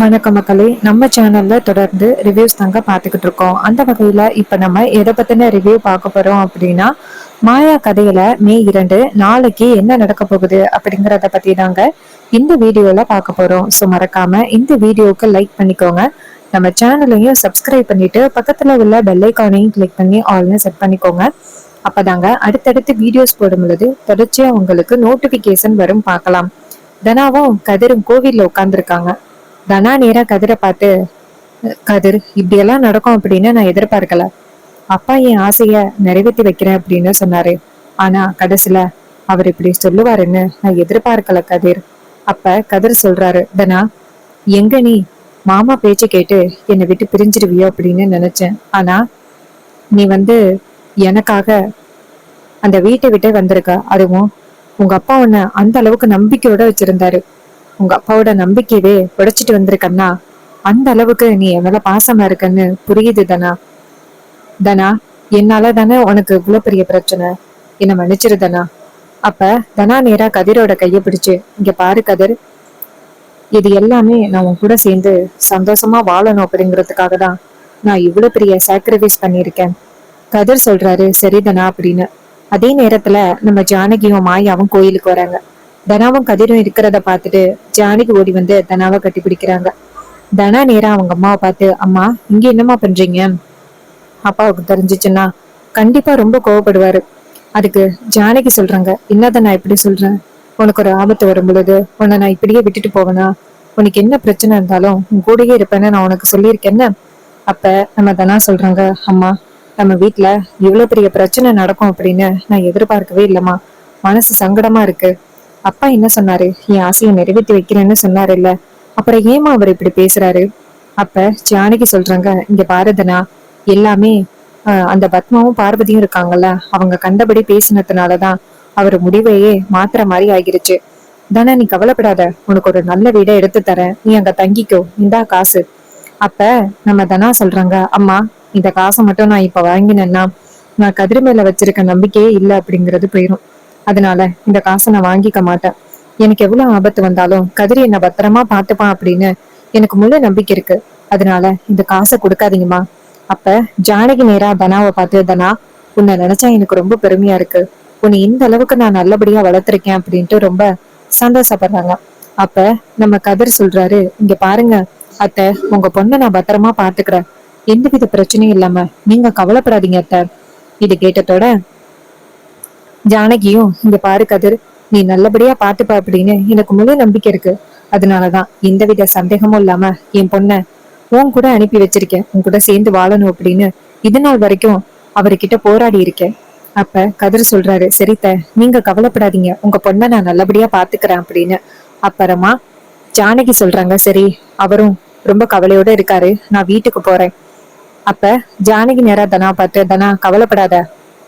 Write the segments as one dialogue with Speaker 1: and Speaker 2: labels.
Speaker 1: வணக்கம் மக்களே, நம்ம சேனல்ல தொடர்ந்து ரிவ்யூஸ் தாங்க பார்த்துக்கிட்டு இருக்கோம். அந்த வகையில இப்ப நம்ம எதை பத்தின ரிவ்யூ பார்க்க போறோம் அப்படின்னா, மாயா கதையில மே 2 நாளைக்கு என்ன நடக்க போகுது அப்படிங்கறத பத்தி தாங்க இந்த வீடியோல பார்க்க போறோம். ஸோ மறக்காம இந்த வீடியோக்கு லைக் பண்ணிக்கோங்க. நம்ம சேனலையும் சப்ஸ்கிரைப் பண்ணிட்டு பக்கத்துல உள்ள பெல் ஐக்கானையும் கிளிக் பண்ணி ஆல்னு செட் பண்ணிக்கோங்க. அப்பதாங்க அடுத்தடுத்து வீடியோஸ் போடும் பொழுது தொடர்ச்சியா உங்களுக்கு நோட்டிபிகேஷன் வரும். பார்க்கலாம். தனாவும் கதிரும் கோவில்ல உட்கார்ந்துருக்காங்க. தனா நேரா கதிரை பார்த்து, கதிர், இப்படியெல்லாம் நடக்கும் அப்படின்னு நான் எதிர்பார்க்கல. அப்பா என் ஆசைய நிறைவேற்றி வைக்கிறேன் அப்படின்னு சொன்னாரு. ஆனா கடைசியில அவர் இப்படி சொல்லுவாருன்னு நான் எதிர்பார்க்கல கதிர். அப்ப கதிர் சொல்றாரு, தனா, எங்க நீ மாமா பேச்ச கேட்டு என்னை விட்டு பிரிஞ்சிருவியோ அப்படின்னு நினைச்சேன். ஆனா நீ எனக்காக அந்த வீட்டை விட்டு வந்திருக்க. அதுவும் உங்க அப்பா உன்னை அந்த அளவுக்கு நம்பிக்கையோட வச்சிருந்தாரு. உங்க அப்பாவோட நம்பிக்கையவே உடைச்சிட்டு வந்திருக்கன்னா அந்த அளவுக்கு நீ என் மேல பாசமா இருக்கன்னு புரியுது தனா. தனா, என்னால தானே உனக்கு இவ்வளவு பெரிய பிரச்சனை. என்ன மன்னிச்சிரு தனா. அப்ப தனா நேரா கதிரோட கைய பிடிச்சு, இங்க பாரு கதிர், இது எல்லாமே நான் உன் கூட சேர்ந்து சந்தோஷமா வாழணும் அப்படிங்கிறதுக்காக தான் நான் இவ்வளவு பெரிய சாக்ரிஃபைஸ் பண்ணியிருக்கேன். கதிர் சொல்றாரு, சரி தனா அப்படின்னு. அதே நேரத்துல நம்ம ஜானகியும் மாயாவும் கோயிலுக்கு வராங்க. தனாவும் கதிரும் இருக்கிறத பார்த்துட்டு ஜானகி ஓடி வந்து தனாவை கட்டி பிடிக்கிறாங்க. தனா நேரா அவங்க அம்மாவை பார்த்து, அம்மா, இங்க என்னம்மா பண்றீங்க? அப்பாவுக்கு தெரிஞ்சிச்சுன்னா கண்டிப்பா ரொம்ப கோவப்படுவாரு. அதுக்கு ஜானகி சொல்றாங்க, என்னத நான் இப்படி சொல்றேன்? உனக்கு ஒரு ஆபத்து வரும் பொழுது உன்னை நான் இப்படியே விட்டுட்டு போவேனா? உனக்கு என்ன பிரச்சனை இருந்தாலும் உன் கூடயே இருப்பேன்னு நான் உனக்கு சொல்லியிருக்கேன்னு. அப்ப நம்ம தனா சொல்றாங்க, அம்மா, நம்ம வீட்டுல இவ்வளவு பெரிய பிரச்சனை நடக்கும் அப்படின்னு நான் எதிர்பார்க்கவே இல்லம்மா. மனசு சங்கடமா இருக்கு. அப்பா என்ன சொன்னாரு? என் ஆசையை நிறைவேற்றி வைக்கிறேன்னு சொன்னாரு இல்ல, அப்புறம் ஏமா அவர் இப்படி பேசுறாரு? அப்ப ஜானகி சொல்றாங்க, இங்க பாரதனா, எல்லாமே அந்த பத்மாவும் பார்வதியும் இருக்காங்கல்ல, அவங்க கண்டபடி பேசினதுனாலதான் அவர் முடிவையே மாத்துற மாதிரி ஆகிருச்சு. தானே, நீ கவலைப்படாத, உனக்கு ஒரு நல்ல வீடை எடுத்து தரேன், நீ அங்க தங்கிக்கோ, இந்தா காசு. அப்ப நம்ம தனா சொல்றாங்க, அம்மா, இந்த காசை மட்டும் நான் இப்ப வாங்கினேன்னா நான் கதிர் மேல வச்சிருக்க நம்பிக்கையே இல்லை அப்படிங்கிறது போயிடும். அதனால இந்த காசை நான் வாங்கிக்க மாட்டேன். எனக்கு எவ்வளவு ஆபத்து வந்தாலும் கதிரி என்ன பத்திரமா பாத்துப்பான் அப்படின்னு எனக்கு முழு நம்பிக்கை இருக்கு. அதனால இந்த காசை கொடுக்காதீங்கம்மா. அப்ப ஜானகி நேரா தனாவை பார்த்து, தனா, உன்னை நினைச்சா எனக்கு ரொம்ப பெருமையா இருக்கு. உன்னை இந்த அளவுக்கு நான் நல்லபடியா வளர்த்திருக்கேன் அப்படின்ட்டு ரொம்ப சந்தோஷப்படுறாங்க. அப்ப நம்ம கதிர் சொல்றாரு, இங்க பாருங்க அத்தை, உங்க பொண்ணை நான் பத்திரமா பாத்துக்கிறேன். எந்தவித பிரச்சனையும் இல்லாம நீங்க கவலைப்படாதீங்க அத்தை. இது கேட்டதோட ஜானகியும், இங்க பாரு கதிர், நீ நல்லபடியா பாத்துப்ப அப்படின்னு எனக்கு முழு நம்பிக்கை இருக்கு. அதனாலதான் எந்தவித சந்தேகமும் இல்லாம என் பொண்ண உன் கூட அனுப்பி வச்சிருக்கேன், உன் கூட சேர்ந்து வாழணும் அப்படின்னு இது நாள் வரைக்கும் அவர்கிட்ட போராடி இருக்கேன். அப்ப கதிர் சொல்றாரு, சரித்த, நீங்க கவலைப்படாதீங்க, உங்க பொண்ணை நான் நல்லபடியா பாத்துக்கிறேன் அப்படின்னு. அப்புறமா ஜானகி சொல்றாங்க, சரி, அவரும் ரொம்ப கவலையோட இருக்காரு, நான் வீட்டுக்கு போறேன். அப்ப ஜானகி நேரா தனா பார்த்து, தனா, கவலைப்படாத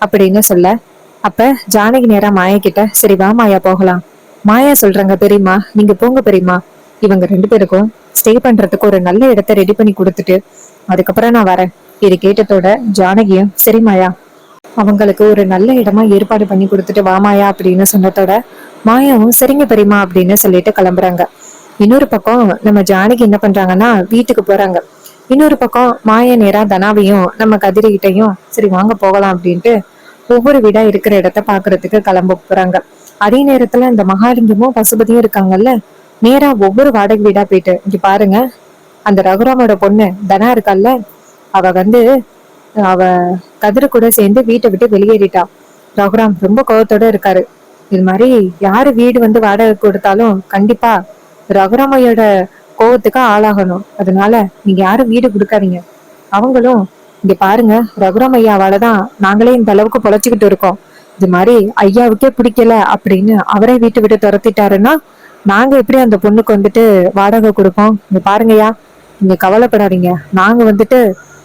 Speaker 1: அப்படின்னு சொல்ல, அப்ப ஜானகி நேரா மாயா கிட்ட, சரி வா மாயா போகலாம். மாயா சொல்றாங்க, பெரியம்மா நீங்க போங்க பெரியம்மா, இவங்க 2 பேருக்கும் ஸ்டே பண்றதுக்கு ஒரு நல்ல இடத்த ரெடி பண்ணி கொடுத்துட்டு அதுக்கப்புறம் நான் வரேன். இது கேட்டதோட ஜானகியும், சரி மாயா, அவங்களுக்கு ஒரு நல்ல இடமா ஏற்பாடு பண்ணி கொடுத்துட்டு வா மாயா அப்படின்னு சொன்னதோட மாயாவும் சரிங்க பெரியம்மா அப்படின்னு சொல்லிட்டு கிளம்புறாங்க. இன்னொரு பக்கம் நம்ம ஜானகி என்ன பண்றாங்கன்னா வீட்டுக்கு போறாங்க. இன்னொரு பக்கம் மாயா நேரா தனாவையும் நம்ம கதிரிகிட்டையும், சரி வாங்க போகலாம் அப்படின்ட்டு ஒவ்வொரு வீடா இருக்கிற இடத்த பாக்குறதுக்கு கிளம்ப போறாங்க. அதே நேரத்துல இந்த மகாலிங்கமும் பசுபதியும் இருக்காங்கல்ல, நேரா ஒவ்வொரு வாடகை வீடா போயிட்டு, இங்க பாருங்க, அந்த ரகுராமோட பொண்ணு தனா இருக்கால்ல, அவ அவ கதிர கூட சேர்ந்து வீட்டை விட்டு வெளியேறிட்டா. ரகுராம் ரொம்ப கோவத்தோட இருக்காரு. இது மாதிரி யாரு வீடு வாடகை கொடுத்தாலும் கண்டிப்பா ரகுராமையோட கோவத்துக்கு ஆளாகணும். அதனால நீங்க யாரும் வீடு கொடுக்காதீங்க. அவங்களும், இங்க பாருங்க, ரகுராம் ஐயாவாலதான் நாங்களே இந்த அளவுக்கு பொழைச்சுக்கிட்டு இருக்கோம். இது மாதிரி ஐயாவுக்கே பிடிக்கல அப்படின்னு அவரே வீட்டை விட்டு துரத்திட்டாருன்னா நாங்க எப்படி அந்த பொண்ணுக்கு வாடகை கொடுப்போம்? இங்க பாருங்கய்யா, நீங்க கவலைப்படாதீங்க, நாங்க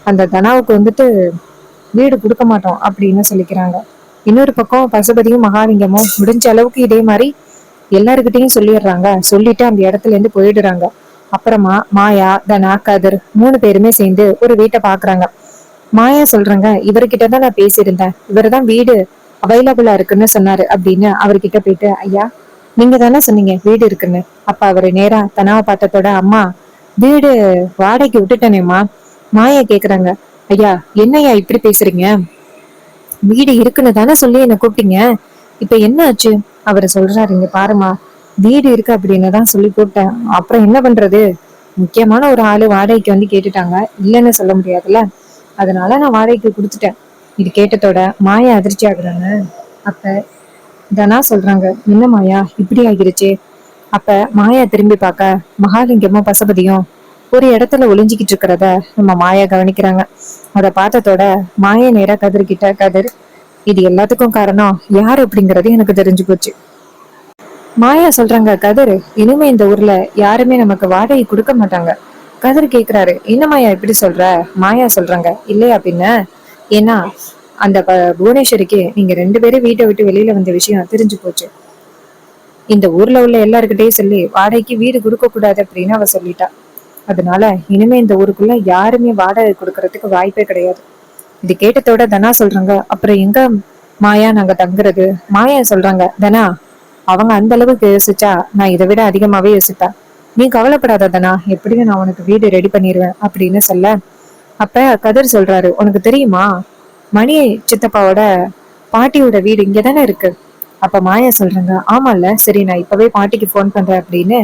Speaker 1: அந்த தனாவுக்கு வீடு கொடுக்க மாட்டோம் அப்படின்னு சொல்லிக்கிறாங்க. இன்னொரு பக்கம் பசுபதியும் மகாலிங்கமும் முடிஞ்ச அளவுக்கு இதே மாதிரி எல்லாருக்கிட்டையும் சொல்லிடுறாங்க. சொல்லிட்டு அந்த இடத்துல இருந்து போயிடுறாங்க. அப்புறமா மாயா, தனா, கதிர் 3 பேருமே சேர்ந்து ஒரு வீட்டை பாக்குறாங்க. மாயா சொல்றாங்க, இவர்கிட்டதான் நான் பேசியிருந்தேன், இவருதான் வீடு அவைலபிளா இருக்குன்னு சொன்னாரு அப்படின்னு அவர்கிட்ட போயிட்டு, ஐயா, நீங்க தானே சொன்னீங்க வீடு இருக்குன்னு. அப்ப அவரு நேரா தனாவை பார்த்ததோட, அம்மா, வீடு வாடகைக்கு விட்டுட்டேனேம்மா. மாயா கேக்குறாங்க. ஐயா, என்னய்யா இப்படி பேசுறீங்க? வீடு இருக்குன்னு தானே சொல்லி என்ன கூப்பிட்டீங்க. இப்ப என்ன ஆச்சு? அவரு சொல்றாரு, இங்க பாருமா, வீடு இருக்கு அப்படின்னு தான் சொல்லி கூப்பிட்டேன். அப்புறம் என்ன பண்றது? முக்கியமான ஒரு ஆளு வாடகைக்கு வந்து கேட்டுட்டாங்க, இல்லைன்னு சொல்ல முடியாதுல்ல. அதனால நான் வாடகைக்கு கொடுத்துட்டேன். இது கேட்டதோட மாயா அதிர்ச்சி ஆகுறாங்க. அப்ப தனா சொல்றாங்க, என்ன மாயா இப்படி ஆகிருச்சு? அப்ப மாயா திரும்பி பார்க்க மகாலிங்கமும் பசுபதியும் ஒரு இடத்துல ஒளிஞ்சுக்கிட்டு இருக்கிறத நம்ம மாயா கவனிக்கிறாங்க. அத பார்த்ததோட மாயா நேரா கதிர்கிட்ட, கதிர், இது எல்லாத்துக்கும் காரணம் யாரு அப்படிங்கறது எனக்கு தெரிஞ்சு போச்சு. மாயா சொல்றாங்க, கதிர், இனிமே இந்த ஊர்ல யாருமே நமக்கு வாடகை கொடுக்க மாட்டாங்க. கதிர் கேக்குறாரு, என்ன மாயா இப்படி சொல்ற? மாயா சொல்றாங்க, இல்லையா பின்ன. ஏன்னா அந்த புவனேஸ்வரிக்கு நீங்க 2 பேரும் வீட்டை விட்டு வெளியில வந்த விஷயம் தெரிஞ்சு போச்சு. இந்த ஊர்ல உள்ள எல்லாருக்கிட்டையும் சொல்லி வாடகைக்கு வீடு கொடுக்க கூடாது அப்படின்னு அவ சொல்லிட்டா. அதனால இனிமே இந்த ஊருக்குள்ள யாருமே வாடகை கொடுக்கறதுக்கு வாய்ப்பே கிடையாது. இது கேட்டதோட தனா சொல்றாங்க, அப்புறம் எங்க மாயா நாங்க தங்குறது? மாயா சொல்றாங்க, தனா, அவங்க அந்த அளவுக்கு யோசிச்சா நான் இதை விட அதிகமாவே யோசிப்பேன். நீ கவலைப்படாத தனா, எப்படியும் நான் உனக்கு வீடு ரெடி பண்ணிடுவேன் அப்படின்னு சொல்ல, அப்ப கதிர் சொல்றாரு, உனக்கு தெரியுமா, மணி சித்தப்பாவோட பாட்டியோட வீடு இங்கதானே இருக்கு. அப்ப மாயா சொல்றாங்க, ஆமால, சரி நான் இப்பவே பாட்டிக்கு போன் பண்றேன் அப்படின்னு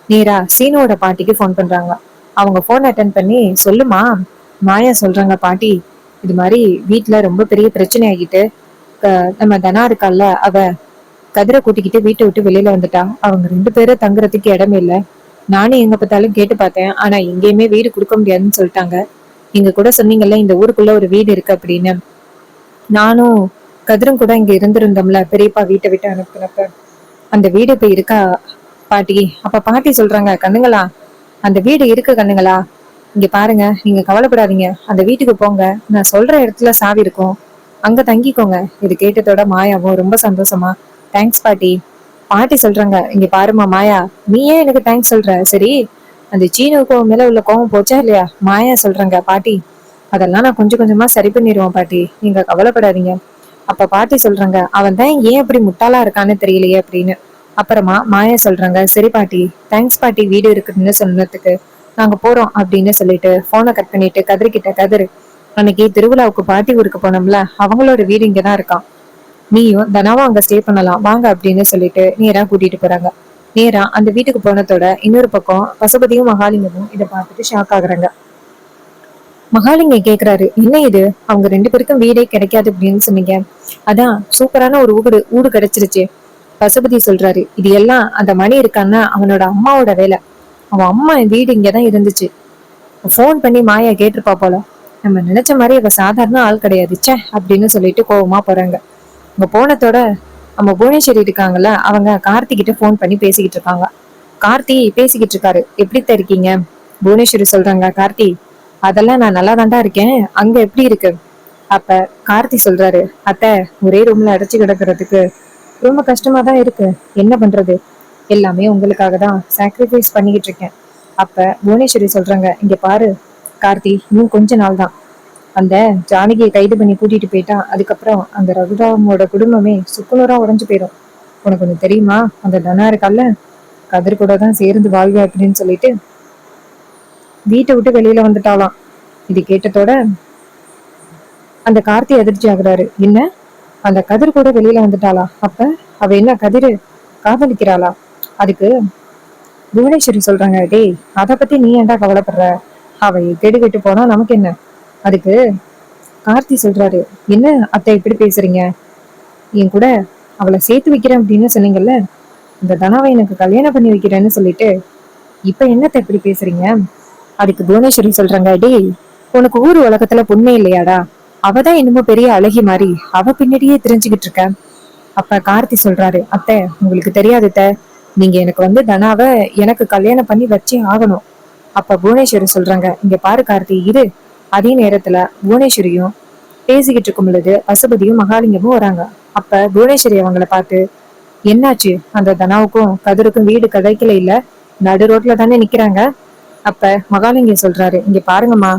Speaker 1: நேரா சீனோட பாட்டிக்கு போன் பண்றாங்க. அவங்க போன் அட்டன் பண்ணி, சொல்லுமா. மாயா சொல்றாங்க, பாட்டி, இது மாதிரி வீட்டுல ரொம்ப பெரிய பிரச்சனை ஆகிட்டு, நம்ம தனா இருக்கால, அவ கதிரை கூட்டிக்கிட்டு வீட்டை விட்டு வெளியில வந்துட்டா. அவங்க 2 பேரும் தங்குறதுக்கு இடமே இல்ல. நானும் எங்க பார்த்தாலும் கேட்டு பார்த்தேன், ஆனா எங்கேயுமே வீடு கொடுக்க முடியாதுன்னு சொல்லிட்டாங்க. நீங்க கூட சொன்னீங்கல்ல இந்த ஊருக்குள்ள ஒரு வீடு இருக்கு அப்படின்னு. நானும் கதிரும் கூட இங்க இருந்திருந்தோம்ல பெரியப்பா வீட்டை விட்டு அனுப்புனப்ப. அந்த வீடு இப்ப இருக்கா பாட்டி? அப்ப பாட்டி சொல்றாங்க, கண்ணுங்களா, அந்த வீடு இருக்கு கண்ணுங்களா. இங்க பாருங்க, நீங்க கவலைப்படாதீங்க, அந்த வீட்டுக்கு போங்க, நான் சொல்ற இடத்துல சாவி இருக்கும், அங்க தங்கிக்கோங்க. இது கேட்டதோட மாயாவும் ரொம்ப சந்தோஷமா, தேங்க்ஸ் பாட்டி. பாட்டி சொல்றாங்க, இங்க பாருமா மாயா, நீ ஏன் எனக்கு தேங்க்ஸ் சொல்ற? சரி, அந்த சீனுக்கு மேல உள்ள கோவம் போச்சா இல்லையா? மாயா சொல்றாங்க, பாட்டி, அதெல்லாம் நான் கொஞ்சம் கொஞ்சமா சரி பண்ணிடுவோம் பாட்டி, நீங்க கவலைப்படாதீங்க. அப்ப பாட்டி சொல்றாங்க, அவன் தான் ஏன் இப்படி முட்டாளா இருக்கான்னு தெரியலையே அப்படின்னு. அப்புறமா மாயா சொல்றாங்க, சரி பாட்டி, தேங்க்ஸ் பாட்டி வீடு இருக்குன்னு சொன்னதுக்கு, நாங்க போறோம் அப்படின்னு சொல்லிட்டு போனை கட் பண்ணிட்டு கதிர்கிட்ட, கதிர், அன்னைக்கு திருவிழாவுக்கு பாட்டி ஊருக்கு போனோம்ல, அவங்களோட வீடு இங்கதான் இருக்கான், நீயும் தனாவும் அங்க ஸ்டே பண்ணலாம் வாங்க அப்படின்னு சொல்லிட்டு நேரா கூட்டிட்டு போறாங்க. நேரா அந்த வீட்டுக்கு போனதோட இன்னொரு பக்கம் பசுபதியும் மகாலிங்கமும் இதை பார்த்துட்டு ஷாக் ஆகுறாங்க. மகாலிங்க கேக்குறாரு, என்ன இது, அவங்க 2 பேருக்கும் வீடே கிடைக்காது அப்படின்னு சொன்னீங்க, அதான் சூப்பரான ஒரு ஊடு ஊடு கிடைச்சிருச்சு. பசுபதி சொல்றாரு, இது எல்லாம் அந்த மணி இருக்கான்னா அவனோட அம்மாவோட வேலை. அவன் அம்மா வீடு இங்கதான் இருந்துச்சு. போன் பண்ணி மாயா கேட்டிருப்பா போல. நம்ம நினைச்ச மாதிரி அவ சாதாரண ஆள் கிடையாது ச்சே அப்படின்னு சொல்லிட்டு கோவமா போறாங்க. இங்க போனதோட நம்ம புவனேஸ்வரி இருக்காங்கல்ல, அவங்க கார்த்தி கிட்ட போன் பண்ணி பேசிக்கிட்டு இருக்காங்க. கார்த்தி பேசிக்கிட்டு இருக்காரு, எப்படி இருக்கீங்க? புவனேஸ்வரி சொல்றாங்க, கார்த்தி, அதெல்லாம் நான் நல்லா தாண்டா இருக்கேன், அங்க எப்படி இருக்கு? அப்ப கார்த்தி சொல்றாரு, அத்தை, ஒரே ரூம்ல அடைச்சு கிடக்குறதுக்கு ரொம்ப கஷ்டமா தான் இருக்கு, என்ன பண்றது, எல்லாமே உங்களுக்காக தான் சாக்ரிஃபைஸ் பண்ணிக்கிட்டு இருக்கேன். அப்ப புவனேஸ்வரி சொல்றாங்க, இங்க பாரு கார்த்தி, இன்னும் கொஞ்ச நாள் தான், அந்த ஜானகியை கைது பண்ணி கூட்டிட்டு போயிட்டா, அதுக்கப்புறம் அந்த ரகுராமோட குடும்பமே சுக்குநூறா உடைஞ்சு போயிடும். உனக்கு ஒண்ணு தெரியுமா, அந்த தனா இருக்கால, கதிர் கூட தான் சேர்ந்து வாழ்க அப்படின்னு சொல்லிட்டு வீட்டை விட்டு வெளியில வந்துட்டாலாம். இது கேட்டதோட அந்த கார்த்தி அதிர்ச்சி ஆகுறாரு, என்ன, அந்த கதிர் கூட வெளியில வந்துட்டாளா? அப்ப அவ என்ன கதிர் காதலிக்கிறாளா? அதுக்கு புவனேஸ்வரி சொல்றாங்க, டேய், அத பத்தி நீ ஏன்டா கவலைப்படுற, அவ கெடு கெட்டு போனா நமக்கு என்ன? அதுக்கு கார்த்தி சொல்றாரு, என்ன அத்தை இப்படி பேசுறீங்க, என் கூட அவளை சேர்த்து வைக்கிறேன் அப்படின்னு சொன்னீங்கல்ல, இந்த தனாவை எனக்கு கல்யாணம் பண்ணி வைக்கிறேன்னு சொல்லிட்டு இப்ப என்னத்தை இப்படி பேசுறீங்க? அதுக்கு புவனேஸ்வரி சொல்றாங்க, டேய், உனக்கு ஊர் உலகத்துல பொண்ணே இல்லையாடா, அவதான் என்னமோ பெரிய அழகி மாதிரி அவ பின்னாடியே தெரிஞ்சுக்கிட்டு இருக்க. அப்ப கார்த்தி சொல்றாரு, அத்தை, உங்களுக்கு தெரியாது அத்தை, நீங்க எனக்கு வந்து தனாவை எனக்கு கல்யாணம் பண்ணி வச்சே ஆகணும். அப்ப புவனேஸ்வரி சொல்றாங்க, இங்க பாரு கார்த்தி, இரு. அதே நேரத்துல புவனேஸ்வரியும் பேசிக்கிட்டு இருக்கும் பொழுது பசுபதியும் மகாலிங்கமும் வராங்க. அப்ப புவனேஸ்வரி அவங்கள பார்த்து, என்னாச்சு, அந்த தனாவுக்கும் கதிருக்கும் வீடு கிடைக்கல இல்ல, நடு ரோட்ல தானே நிக்கிறாங்க. அப்ப மகாலிங்கம் சொல்றாரு, இங்க பாருங்கம்மா,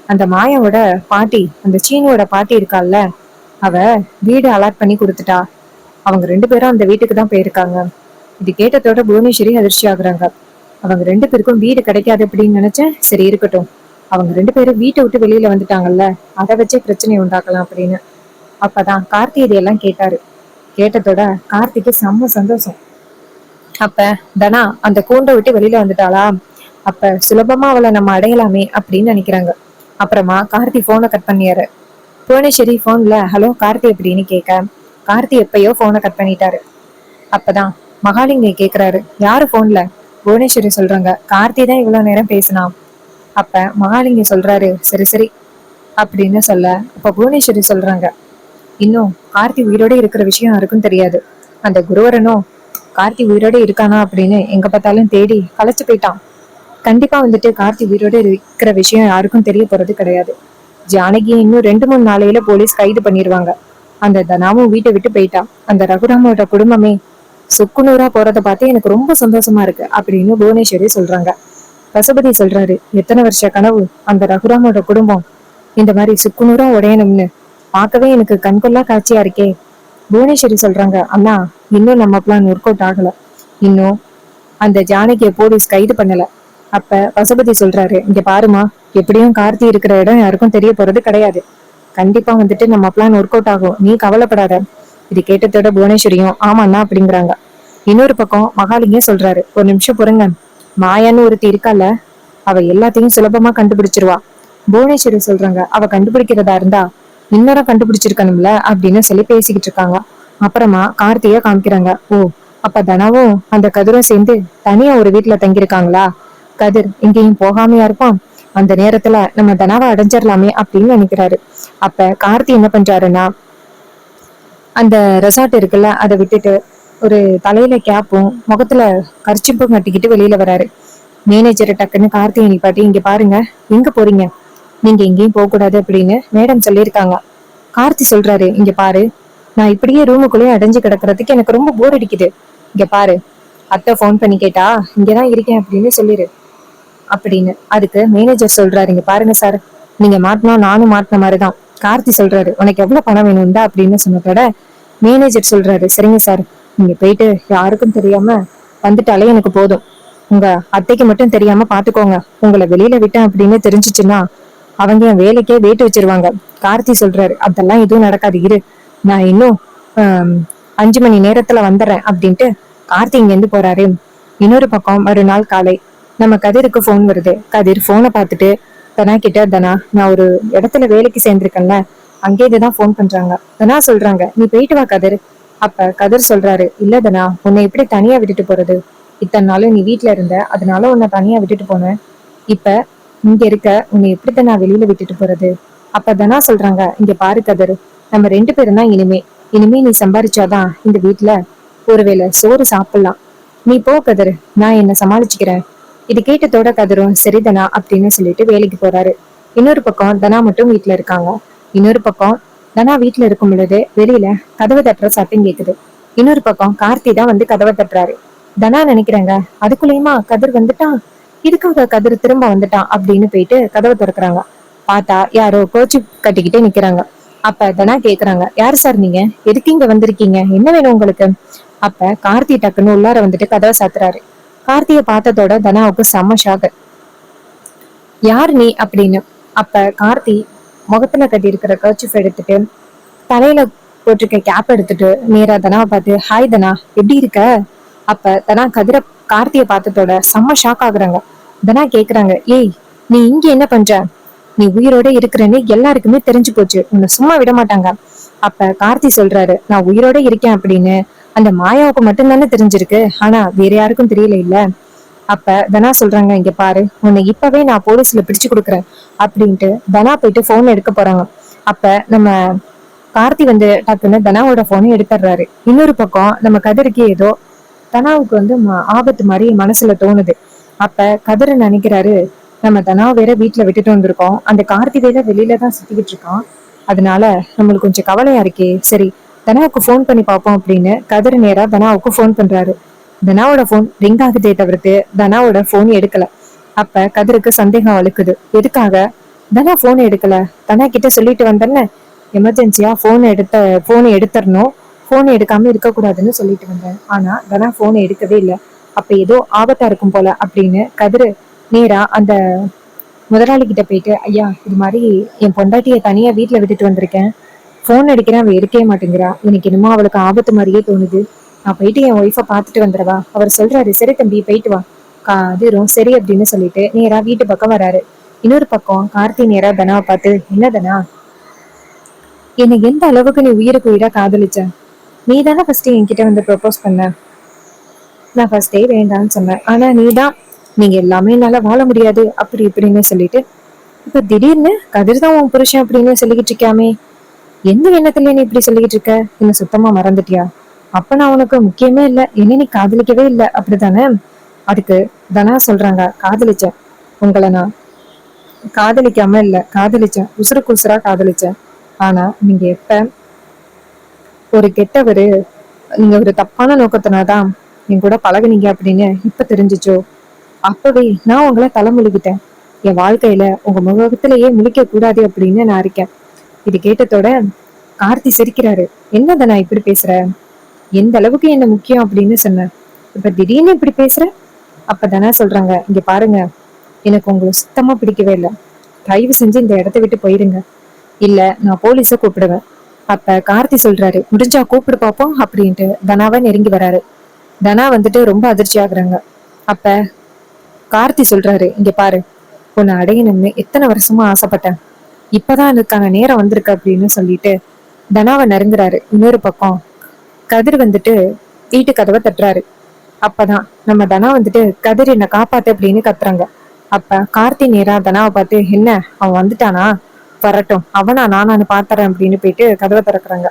Speaker 1: அந்த மாயாவோட பாட்டி, அந்த சீனோட பாட்டி இருக்கால்ல, அவ வீடு அலாட் பண்ணி கொடுத்துட்டா, அவங்க 2 பேரும் அந்த வீட்டுக்கு தான் போயிருக்காங்க. இது கேட்டதோட புவனேஸ்வரி அதிர்ச்சி ஆகுறாங்க. அவங்க 2 பேருக்கும் வீடு கிடைக்காது அப்படின்னு நினைச்சேன். சரி இருக்கட்டும், அவங்க 2 பேரும் வீட்டை விட்டு வெளியில வந்துட்டாங்கல்ல, அதை வச்சே பிரச்சனை உண்டாக்கலாம் அப்படின்னு. அப்பதான் கார்த்தி இதையெல்லாம் கேட்டாரு. கேட்டதோட கார்த்திக்கு செம்ம சந்தோஷம். அப்ப தனா அந்த கூண்டை விட்டு வெளியில வந்துட்டாளா, அப்ப சுலபமா அவளை நம்ம அடையலாமே அப்படின்னு நினைக்கிறாங்க. அப்புறமா கார்த்தி போனை கட் பண்ணியாரு. புவனேஸ்வரி போன்ல ஹலோ கார்த்தி அப்படின்னு கேட்க, கார்த்தி எப்பயோ போனை கட் பண்ணிட்டாரு. அப்பதான் மகாலிங்க கேக்குறாரு, யாரு போன்ல? புவனேஸ்வரி சொல்றாங்க, கார்த்தி தான் இவ்வளவு நேரம் பேசினான். அப்ப மகாலிங்க சொல்றாரு, சரி சரி அப்படின்னு சொல்ல, அப்ப புவனேஸ்வரி சொல்றாங்க, இன்னும் கார்த்தி உயிரோட இருக்கிற விஷயம் யாருக்கும் தெரியாது. அந்த குருவரனும் கார்த்தி உயிரோட இருக்கானா அப்படின்னு எங்க பார்த்தாலும் தேடி களைச்சு போயிட்டான். கண்டிப்பா கார்த்தி உயிரோட இருக்கிற விஷயம் யாருக்கும் தெரிய போறது கிடையாது. ஜானகி இன்னும் 2-3 நாளையில போலீஸ் கைது பண்ணிடுவாங்க. அந்த தனாவும் வீட்டை விட்டு போயிட்டா. அந்த ரகுராமோட குடும்பமே சுக்குநூறா போறத பார்த்து எனக்கு ரொம்ப சந்தோஷமா இருக்கு அப்படின்னு புவனேஸ்வரி சொல்றாங்க. பசுபதி சொல்றாரு, எத்தனை வருஷ கனவு அந்த ரகுராமோட குடும்பம் இந்த மாதிரி சுக்குநூறா உடையணும்னு, பார்க்கவே எனக்கு கண்கொள்ளா காட்சியா இருக்கே. புவனேஸ்வரி சொல்றாங்க, அண்ணா இன்னும் நம்ம பிளான் ஒர்க் அவுட் ஆகல. இன்னும் அந்த ஜானகிய போலீஸ் கைது பண்ணல. அப்ப பசுபதி சொல்றாரு, இங்க பாருமா, எப்படியும் கார்த்தி இருக்கிற இடம் யாருக்கும் தெரிய போறது கிடையாது. கண்டிப்பா நம்ம பிளான் ஒர்க் அவுட் ஆகும், நீ கவலைப்படாத. இது கேட்டதோட புவனேஸ்வரியும் ஆமாண்ணா அப்படிங்கிறாங்க. இன்னொரு பக்கம் மகாலிங்கம் சொல்றாரு, ஒரு நிமிஷம் பொறுங்க, மாயான்னு ஒருத்தி இருக்கால, அவ எல்லாத்தையும் சுலபமா கண்டுபிடிச்சிருவா. புவனேஸ்வரி சொல்றாங்க, அவ கண்டுபிடிக்கிறதா இருந்தா இன்னொரு கண்டுபிடிச்சிருக்கணும்ல அப்படின்னு சொல்லி பேசிக்கிட்டு இருக்காங்க. அப்புறமா கார்த்திய காமிக்கிறாங்க. ஓ, அப்ப தனாவும் அந்த கதிரும் சேர்ந்து தனியா ஒரு வீட்டுல தங்கியிருக்காங்களா? கதிர் எங்கேயும் போகாமையா இருப்பான். அந்த நேரத்துல நம்ம தனாவை அடைஞ்சிடலாமே அப்படின்னு நினைக்கிறாரு. அப்ப கார்த்தி என்ன பண்றாருன்னா, அந்த ரெசார்ட் இருக்குல்ல அதை விட்டுட்டு ஒரு தலையில கேப்பும் முகத்துல கர்ச்சிப்பும் கட்டிக்கிட்டு வெளியில வராரு. மேனேஜரை டக்குன்னு கார்த்தியை நிப்பாட்டி, இங்க பாருங்க, எங்க போறீங்க? நீங்க எங்கேயும் போக கூடாது அப்படின்னு மேடம் சொல்லியிருக்காங்க. கார்த்தி சொல்றாரு, இங்க பாரு, நான் இப்படியே ரூமுக்குள்ளேயே அடைஞ்சு கிடக்குறதுக்கு எனக்கு ரொம்ப போர் அடிக்குது. இங்க பாரு, அத்தை போன் பண்ணி கேட்டா இங்கதான் இருக்கேன் அப்படின்னு சொல்லிரு அப்படின்னு. அதுக்கு மேனேஜர் சொல்றாரு, இங்க பாருங்க சார், நீங்க மாட்டினா நானும் மாட்டின மாதிரிதான். கார்த்தி சொல்றாரு, உனக்கு எவ்வளவு பணம் வேணும்டா அப்படின்னு சொன்னதோட மேனேஜர் சொல்றாரு, சரிங்க சார், நீங்க போயிட்டு யாருக்கும் தெரியாம வந்துட்டாலே எனக்கு போதும். உங்க அத்தைக்கு மட்டும் தெரியாம பாத்துக்கோங்க. உங்களை வெளியில விட்டேன் அப்படின்னு தெரிஞ்சிச்சுன்னா அவங்க என் வேலைக்கே வெயிட் வச்சிருவாங்க. கார்த்தி சொல்றாரு, அதெல்லாம் எதுவும் நடக்காது, இரு, நான் இன்னும் 5 மணி நேரத்துல வந்துடுறேன் அப்படின்ட்டு கார்த்தி இங்க இருந்து போறாரு. இன்னொரு பக்கம் மறுநாள் காலை நம்ம கதிருக்கு போன் வருது. கதிர் போனை பார்த்துட்டு தனா கிட்ட, தனா நான் ஒரு இடத்துல வேலைக்கு சேர்ந்திருக்கேன்ல, அங்கே இதுதான் போன் பண்றாங்க. தனா சொல்றாங்க, நீ போயிட்டு வா கதிர். அப்ப கதிர் சொல்றாரு, இல்ல தனா, உன்னை எப்படி தனியா விட்டுட்டு போறது? இத்தனை நாளும் நீ வீட்டுல இருந்த, அதனால உன்னை தனியா விட்டுட்டு போனேன். இப்ப இங்க இருக்க உன்னை எப்படித்தான் நான் வெளியில விட்டுட்டு போறது? அப்ப தனா சொல்றாங்க, இங்க பாரு கதிர், நம்ம 2 பேரும் தான் இனிமே நீ சம்பாரிச்சாதான் இந்த வீட்டுல ஒருவேளை சோறு சாப்பிடலாம். நீ போ கதிர், நான் என்ன சமாளிச்சுக்கிறேன். இது கேட்டதோட கதிரும் சரி தனா அப்படின்னு சொல்லிட்டு வேலைக்கு போறாரு. இன்னொரு பக்கம் தனா மட்டும் வீட்டுல இருக்காங்க. இன்னொரு பக்கம் தனா வீட்டுல இருக்கும் பொழுது வெளியில கதவை தட்டுற சத்தம் கேக்குது. இன்னொரு பக்கம் கார்த்தி தான் கதவை தட்டுறாரு. தனா நினைக்கிறாங்க, அதுக்குள்ளேயுமா கதிர் வந்துட்டான், இதுக்காக கதிர் திரும்ப வந்துட்டான் அப்படின்னு போயிட்டு கதவை திறக்கிறாங்க. பார்த்தா யாரோ கோச்சு கட்டிக்கிட்டே நிக்கிறாங்க. அப்ப தனா கேக்குறாங்க, யாரு சார் நீங்க, எதுக்கு இங்க வந்திருக்கீங்க, என்ன வேணும் உங்களுக்கு? அப்ப கார்த்தி டக்குன்னு உள்ளார கதவை சாத்துறாரு. கார்த்திய பார்த்ததோட தனாவுக்கு செம்ம ஷாக்கு. யார் நீ அப்படின்னு. அப்ப கார்த்தி முகத்துல கட்டி இருக்கிற கர்ச்சிஃப் எடுத்துட்டு தலையில போட்டிருக்க கேப் எடுத்துட்டு நேரா தனாவை பார்த்து, ஹாய் தனா, எப்படி இருக்க? அப்ப தனா கார்த்திய பார்த்ததோட செம்ம ஷாக் ஆகுறாங்க. தனா கேக்குறாங்க, ஏய் நீ இங்க என்ன பண்ற? நீ உயிரோட இருக்கிறன்னு எல்லாருக்குமே தெரிஞ்சு போச்சு, உன்னை சும்மா விட மாட்டாங்க. அப்ப கார்த்தி சொல்றாரு, நான் உயிரோட இருக்கேன் அப்படின்னு அந்த மாயாவுக்கு மட்டும்தானே தெரிஞ்சிருக்கு, ஆனா வேற யாருக்கும் தெரியல இல்ல. அப்ப தனா சொல்றாங்க, இங்க பாரு, உன்னை இப்பவே நான் போலீஸ்ல பிடிச்சு கொடுக்குறேன் அப்படின்ட்டு தனா போயிட்டு போன் எடுக்க போறாங்க. அப்ப நம்ம கார்த்தி டக்குன்னு தனாவோட போனை எடுத்துடுறாரு. இன்னொரு பக்கம் நம்ம கதிருக்கு ஏதோ தனாவுக்கு ஆபத்து மாதிரி மனசுல தோணுது. அப்ப கதிர நினைக்கிறாரு, நம்ம தனா வேற வீட்டுல விட்டுட்டு வந்திருக்கோம், அந்த கார்த்தி வேற வெளியில தான் சுத்திக்கிட்டு இருக்கான், அதனால நம்மளுக்கு கொஞ்சம் கவலையா இருக்கே, சரி தனாவுக்கு போன் பண்ணி பார்ப்போம் அப்படின்னு கதிர நேரா தனாவுக்கு போன் பண்றாரு. தனாவோட போன் ரிங் ஆகுதே தவிர்த்து தனாவோட போன் எடுக்கல. அப்ப கதிருக்கு சந்தேகம் வலுக்குது, எதுக்காக தனா போன் எடுக்கல? தனா கிட்ட சொல்லிட்டு வந்தேன்னு எமர்ஜென்சியா போனை எடுத்துடணும், போனை எடுக்காம இருக்க கூடாதுன்னு சொல்லிட்டு வந்தேன், ஆனா தனா போனை எடுக்கவே இல்லை. அப்ப ஏதோ ஆபத்தா இருக்கும் போல அப்படின்னு கதிரு நேரா அந்த முதலாளி கிட்ட போயிட்டு, ஐயா இது மாதிரி என் பொண்டாட்டிய தனியா வீட்டுல விட்டுட்டு வந்திருக்கேன். போன் அடிக்கிறேன், அவ இருக்கவே மாட்டேங்கிறா. எனக்கு என்னமோ அவளுக்கு ஆபத்து மாதிரியே தோணுது. நான் போயிட்டு என் ஒய்ஃபை பாத்துட்டு வந்துடவா? அவர் சொல்றாரு, சரி தம்பி போயிட்டு வா. கதிரும் சரி அப்படின்னு சொல்லிட்டு நேரா வீட்டு பக்கம் வராரு. இன்னொரு பக்கம் கார்த்தி நேரா தனாவை பார்த்து, என்ன தனா, என்னை எந்த அளவுக்கு நீ உயிருக்கு உயிரா காதலிச்ச? நீ தானே ஃபர்ஸ்ட் என்கிட்ட வந்து ப்ரப்போஸ் பண்ண. நான் ஃபர்ஸ்டே வேண்டான்னு சொன்னேன். ஆனா நீதான் நீங்க எல்லாமே என்னால வாழ முடியாது அப்படி இப்படின்னு சொல்லிட்டு இப்ப திடீர்னு கதிர் தான் உன் புருஷன் அப்படின்னு சொல்லிக்கிட்டு இருக்காமே. எந்த எண்ணத்துல நீ இப்படி சொல்லிக்கிட்டு இருக்க? என்ன சுத்தமா மறந்துட்டியா? அப்ப நான் உனக்கு முக்கியமே இல்ல, என்ன நீ காதலிக்கவே இல்லை அப்படித்தானே? அதுக்கு தனா சொல்றாங்க, காதலிச்சேன். உங்களை நான் காதலிக்காம இல்ல, காதலிச்சேன், உசுருக்கு உசுரா காதலிச்சேன். ஆனா நீங்க எப்ப ஒரு கெட்டவரு, நீங்க ஒரு தப்பான நோக்கத்தினாதான் என் கூட பழகுனீங்க அப்படின்னு இப்ப தெரிஞ்சுச்சோ, அப்பவே நான் உங்களை தலைமுழுகிட்டேன். என் வாழ்க்கையில உங்க முகத்திலேயே முழிக்க கூடாது அப்படின்னு நான் இருக்கேன். இது கேட்டதோட கார்த்தி சிரிக்கிறாரு. என்னத நான் இப்படி பேசுற? எந்த அளவுக்கு என்ன முக்கியம் அப்படின்னு சொன்னேன், இப்ப திடீர்னு இப்படி பேசுற? அப்பதானே சொல்றாங்க, இங்க பாருங்க, எனக்கு உங்களை சுத்தமா பிடிக்கவே இல்லை. தயவு செஞ்சு இந்த இடத்த விட்டு போயிருங்க, இல்ல நான் போலீஸ கூப்பிடுவேன். அப்ப கார்த்தி சொல்றாரு, முடிஞ்சா கூப்பிடு பாப்போம் அப்படின்ட்டு தனாவை நெருங்கி வராரு. தனா வந்துட்டு ரொம்ப அதிர்ச்சி ஆகுறாங்க. அப்ப கார்த்தி சொல்றாரு, இங்க பாரு, உன்னை அடையணும்னு எத்தனை வருஷமா ஆசைப்பட்டேன், இப்பதான் அதுக்கான நேரம் வந்திருக்கு அப்படின்னு சொல்லிட்டு தனாவை நெருங்குறாரு. இன்னொரு பக்கம் கதிர் வந்துட்டு வீட்டு கதவை தட்டுறாரு. அப்பதான் நம்ம தனா வந்துட்டு, கதிர் என்ன காப்பாத்து அப்படின்னு கத்துறாங்க. அப்ப கார்த்தி நேரா தனாவை பார்த்து, என்ன அவன் வந்துட்டானா? வரட்டும், அவனா நானான்னு பாத்துறேன் அப்படின்னு போயிட்டு கதவை திறக்கிறாங்க.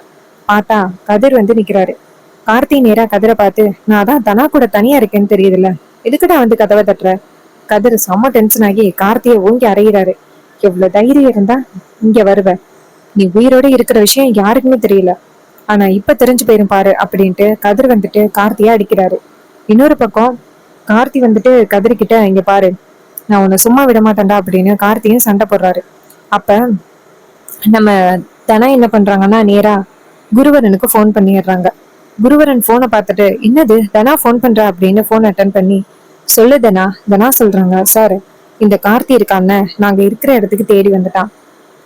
Speaker 1: பார்த்தா கதிர் வந்து நிக்கிறாரு. கார்த்தி நேரா கதிரை பார்த்து, நான் தான் தனா கூட தனியா இருக்கேன்னு தெரியுதுல்ல, எதுக்குடா வந்து கதவை தட்டுற? கதிர் செம்ம டென்ஷன் ஆகி கார்த்தியை ஓங்கி அறையிறாரு. எவ்வளவு தைரியம் இருந்தா இங்க வருவ? நீ உயிரோட இருக்கிற விஷயம் யாருக்குமே தெரியல, ஆனா இப்ப தெரிஞ்சு போயிரும் பாரு அப்படின்ட்டு கதிர் வந்துட்டு கார்த்தியா அடிக்கிறாரு. இன்னொரு பக்கம் கார்த்தி வந்துட்டு கதிர்கிட்ட, இங்க பாரு, நான் உன்னை சும்மா விட மாட்டேன்டா அப்படின்னு கார்த்தியும் சண்டை போடுறாரு. அப்ப நம்ம தனா என்ன பண்றாங்கன்னா, நேரா குருவரனுக்கு போன் பண்ணிடுறாங்க. குருவரன் போனை பார்த்துட்டு, என்னது தனா போன் பண்ற அப்படின்னு போன் அட்டன் பண்ணி, சொல்லு தனா. தனா சொல்றாங்க, சார் இந்த கார்த்தி இருக்கான்னு நாங்க இருக்கிற இடத்துக்கு தேடி வந்துட்டான்.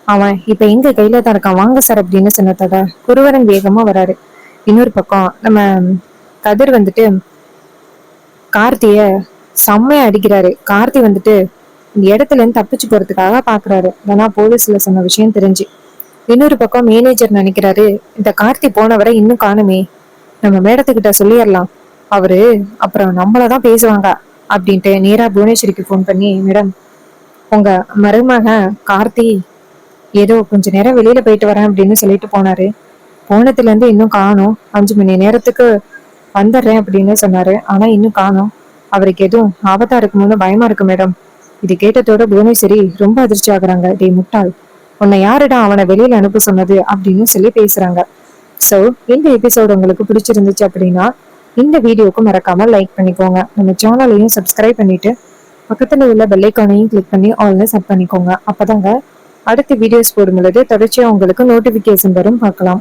Speaker 1: அவன் இப்ப எங்க கையில தான் இருக்கான், வாங்க சார் அப்படின்னு சொன்னதோட குருவரன் வேகமா வராரு. இன்னொரு பக்கம் நம்ம கதிர் வந்துட்டு கார்த்திய செம்மையா அடிக்கிறாரு. கார்த்தி வந்துட்டு இந்த இடத்துல இருந்து தப்பிச்சு போறதுக்காக பாக்குறாரு. ஆனா போலீஸ்ல சொன்ன விஷயம் தெரிஞ்சு. இன்னொரு பக்கம் மேனேஜர் நினைக்கிறாரு, இந்த கார்த்தி போனவரை இன்னும் காணுமே, நம்ம மேடத்துக்கிட்ட சொல்லிடலாம், அவரு அப்புறம் நம்மளதான் பேசுவாங்க அப்படின்ட்டு நேரா புவனேஸ்வரிக்கு போன் பண்ணி, மேடம் உங்க மருமகன் கார்த்தி ஏதோ கொஞ்ச நேரம் வெளியில போயிட்டு வரேன் அப்படின்னு சொல்லிட்டு போனாரு. போனதுல இருந்து இன்னும் காணோம். 5 மணி நேரத்துக்கு வந்துடுறேன் அப்படின்னு சொன்னாரு. ஆனா இன்னும் காணோம். அவருக்கு எதுவும் ஆபத்தா இருக்குமோன்னு பயமா இருக்கு மேடம். இது கேட்டதோட புவனேஸ்வரி ரொம்ப அதிர்ச்சி ஆகுறாங்க. டே முட்டாள், உன்னை யாருடா அவனை வெளியில அனுப்ப சொன்னது அப்படின்னு சொல்லி பேசுறாங்க. சோ இந்த எபிசோடு உங்களுக்கு பிடிச்சிருந்துச்சு அப்படின்னா இந்த வீடியோக்கு மறக்காம லைக் பண்ணிக்கோங்க. நம்ம சேனலையும் சப்ஸ்கிரைப் பண்ணிட்டு பக்கத்துல உள்ள பெல் ஐகானையும் கிளிக் பண்ணி ஆல்னு செட் பண்ணிக்கோங்க. அப்பதாங்க அடுத்த வீடியோஸ் போடும் பொழுது தொடர்ச்சியா உங்களுக்கு நோட்டிபிகேஷன் வரும், பார்க்கலாம்.